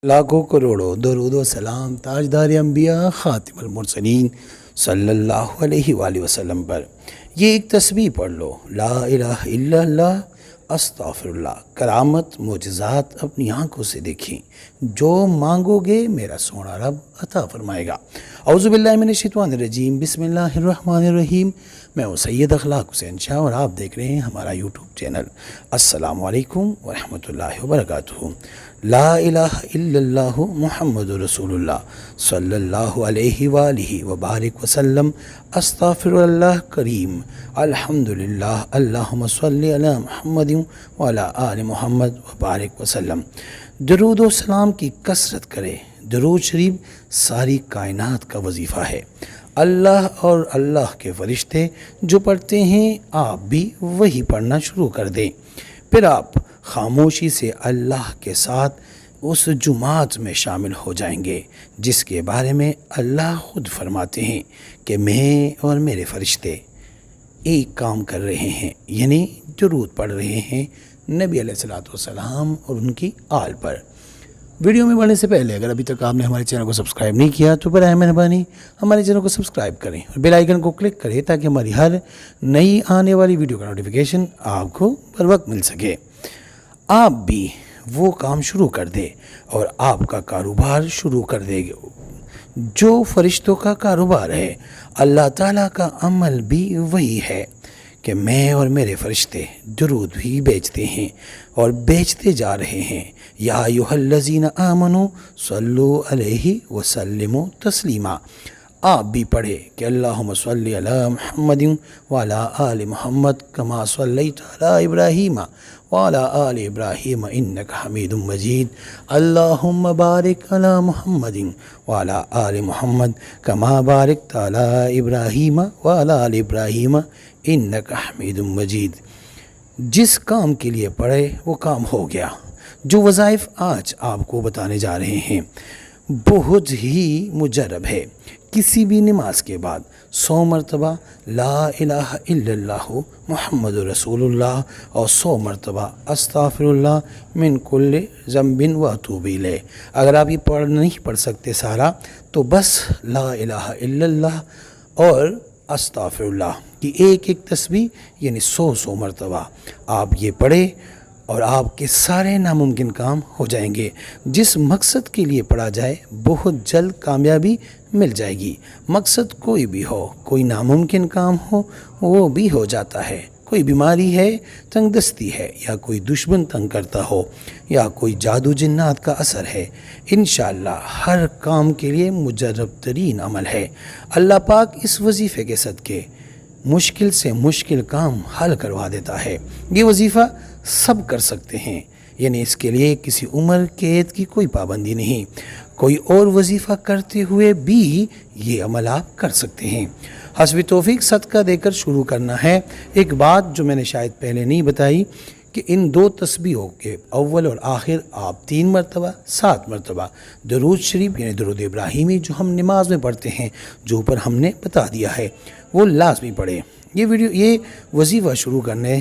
لاکھوں کروڑوں درود و سلام تاجدار انبیاء خاتم المرسلین صلی اللہ علیہ وآلہ وسلم پر۔ یہ ایک تسبیح پڑھ لو، لا الہ الا اللہ استغفر اللہ۔ کرامت معجزات اپنی آنکھوں سے دیکھیں، جو مانگو گے میرا سونا رب عطا فرمائے گا۔ اعوذ باللہ من الشیطان الرجیم، بسم اللہ الرحمن الرحیم۔ میں ہوں سید اخلاق حسین شاہ اور آپ دیکھ رہے ہیں ہمارا یوٹیوب چینل۔ السلام علیکم ورحمۃ اللہ وبرکاتہ۔ لا الہ الا اللہ محمد رسول اللہ صلی اللہ علیہ وآلہ وبارک وسلم۔ استغفر اللہ کریم، الحمدللہ، اللہم صلی علی محمد وعلی آل محمد وبارک وسلم۔ درود و سلام کی کثرت کرے۔ درود شریف ساری کائنات کا وظیفہ ہے۔ اللہ اور اللہ کے فرشتے جو پڑھتے ہیں آپ بھی وہی پڑھنا شروع کر دیں، پھر آپ خاموشی سے اللہ کے ساتھ اس جماعت میں شامل ہو جائیں گے جس کے بارے میں اللہ خود فرماتے ہیں کہ میں اور میرے فرشتے ایک کام کر رہے ہیں، یعنی درود پڑھ رہے ہیں نبی علیہ الصلوۃ والسلام اور ان کی آل پر۔ ویڈیو میں بڑھنے سے پہلے اگر ابھی تک آپ نے ہمارے چینل کو سبسکرائب نہیں کیا تو برائے مہربانی ہمارے چینل کو سبسکرائب کریں اور بیل آئیکن کو کلک کریں تاکہ ہماری ہر نئی آنے والی ویڈیو کا نوٹیفیکیشن آپ کو بر وقت مل سکے۔ آپ بھی وہ کام شروع کر دے اور آپ کا کاروبار شروع کر دے گا جو فرشتوں کا کاروبار ہے۔ اللہ تعالیٰ کا عمل بھی وہی ہے کہ میں اور میرے فرشتے درود بھی بیچتے ہیں اور بیچتے جا رہے ہیں۔ یا ایھا الذین آمنوا صلو علیہ وسلموا تسلیما۔ آپ بھی پڑھے کہ اللہم صلی علی محمد وعلی آل محمد کما صلیت علی ابراہیم وعلی آل ابراہیم انک حمید مجید۔ اللہم بارک علی محمد وعلی آل محمد کما بارکت علی ابراہیم وعلی آل ابراہیم انک حمید مجید۔ جس کام کے لیے پڑھے وہ کام ہو گیا۔ جو وظائف آج آپ کو بتانے جا رہے ہیں بہت ہی مجرب ہے۔ کسی بھی نماز کے بعد 100 مرتبہ لا الہ الا اللہ محمد رسول اللہ اور 100 مرتبہ استغفر اللہ من کل ذنب واتوب الیہ۔ اگر آپ یہ نہیں پڑھ سکتے سارا تو بس لا الہ الا اللہ اور استغفر اللہ کی ایک تسبیح یعنی 100 مرتبہ آپ یہ پڑھیں اور آپ کے سارے ناممکن کام ہو جائیں گے۔ جس مقصد کے لیے پڑھا جائے بہت جلد کامیابی مل جائے گی۔ مقصد کوئی بھی ہو، کوئی ناممکن کام ہو وہ بھی ہو جاتا ہے۔ کوئی بیماری ہے، تنگ دستی ہے، یا کوئی دشمن تنگ کرتا ہو، یا کوئی جادو جنات کا اثر ہے، انشاءاللہ ہر کام کے لیے مجرب ترین عمل ہے۔ اللہ پاک اس وظیفے کے صدقے مشکل سے مشکل کام حل کروا دیتا ہے۔ یہ وظیفہ سب کر سکتے ہیں، یعنی اس کے لیے کسی عمر قید کی کوئی پابندی نہیں۔ کوئی اور وظیفہ کرتے ہوئے بھی یہ عمل آپ کر سکتے ہیں۔ حسب توفیق صدقہ دے کر شروع کرنا ہے۔ ایک بات جو میں نے شاید پہلے نہیں بتائی کہ ان 2 تسبیحوں کے اول اور آخر آپ 3 مرتبہ 7 مرتبہ درود شریف یعنی درود ابراہیمی جو ہم نماز میں پڑھتے ہیں، جو اوپر ہم نے بتا دیا ہے، وہ لازمی پڑھیں۔ یہ وظیفہ شروع کرنے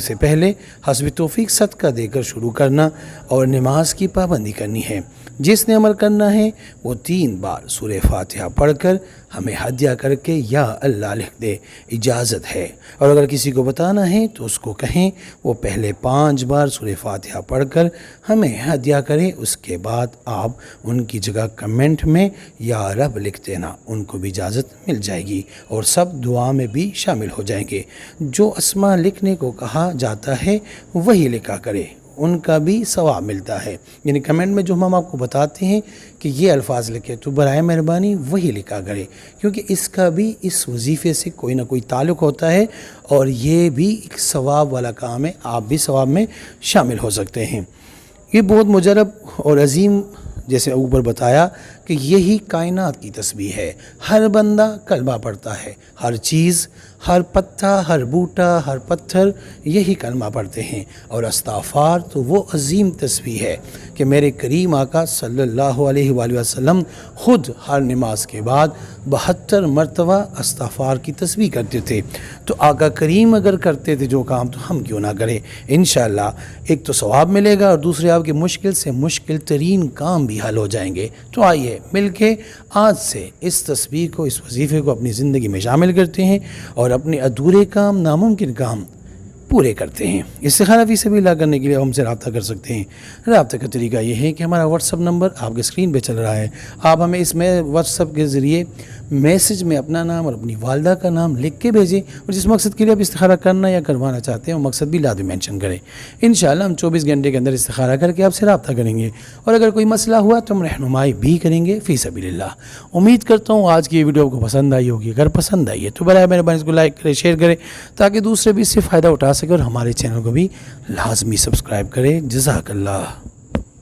سے پہلے حسب توفیق صدقہ دے کر شروع کرنا اور نماز کی پابندی کرنی ہے۔ جس نے عمل کرنا ہے وہ 3 بار سورہ فاتحہ پڑھ کر ہمیں ہدیہ کر کے یا اللہ لکھ دے، اجازت ہے۔ اور اگر کسی کو بتانا ہے تو اس کو کہیں وہ پہلے 5 بار سورہ فاتحہ پڑھ کر ہمیں ہدیہ کرے، اس کے بعد آپ ان کی جگہ کمنٹ میں یا رب لکھ دینا، ان کو بھی اجازت مل جائے گی اور سب دعا میں بھی شامل ہو جائیں گے۔ جو اسماء لکھنے کو کہا جاتا ہے وہی لکھا کرے، ان کا بھی ثواب ملتا ہے۔ یعنی کمنٹ میں جو ہم آپ کو بتاتے ہیں کہ یہ الفاظ لکھے تو برائے مہربانی وہی لکھا کرے، کیونکہ اس کا بھی اس وظیفے سے کوئی نہ کوئی تعلق ہوتا ہے اور یہ بھی ایک ثواب والا کام ہے، آپ بھی ثواب میں شامل ہو سکتے ہیں۔ یہ بہت مجرب اور عظیم، جیسے اوپر بتایا کہ یہی کائنات کی تسبیح ہے۔ ہر بندہ کلمہ پڑھتا ہے، ہر چیز، ہر پتا، ہر بوٹا، ہر پتھر یہی کلمہ پڑھتے ہیں۔ اور استغفار تو وہ عظیم تسبیح ہے کہ میرے کریم آقا صلی اللہ علیہ وآلہ وسلم خود ہر نماز کے بعد 72 مرتبہ استغفار کی تسبیح کرتے تھے. تو آقا کریم اگر کرتے تھے جو کام تو ہم کیوں نہ کریں. انشاءاللہ ایک تو ثواب ملے گا اور دوسرے آپ کے مشکل سے مشکل ترین کام بھی حل ہو جائیں گے. تو آئیے مل کے آج سے اس تسبیح کو، اس وظیفے کو اپنی زندگی میں شامل کرتے ہیں اور اپنے ادھورے کام، ناممکن کام پورے کرتے ہیں. استخارہ فی سبیل اللہ کرنے کے لیے ہم سے رابطہ کر سکتے ہیں. رابطہ کا طریقہ یہ ہے کہ ہمارا واٹس اپ نمبر آپ کے اسکرین پہ چل رہا ہے. آپ ہمیں اس میں واٹس اپ کے ذریعے میسج میں اپنا نام اور اپنی والدہ کا نام لکھ کے بھیجیں اور جس مقصد کے لیے آپ استخارہ کرنا یا کروانا چاہتے ہیں وہ مقصد بھی لازمی مینشن کریں. انشاءاللہ ہم 24 گھنٹے کے اندر استخارہ کر کے آپ سے رابطہ کریں گے اور اگر کوئی مسئلہ ہوا تو ہم رہنمائی بھی کریں گے فی سبیل اللہ. امید کرتا ہوں آج کی یہ ویڈیو آپ کو پسند آئی ہوگی. اگر پسند آئی ہے تو برائے مہربانی اس کو لائک کریں، شیئر کریں تاکہ دوسرے بھی اس سے فائدہ اٹھا سکے اور ہمارے چینل کو بھی لازمی سبسکرائب کریں. جزاک اللہ.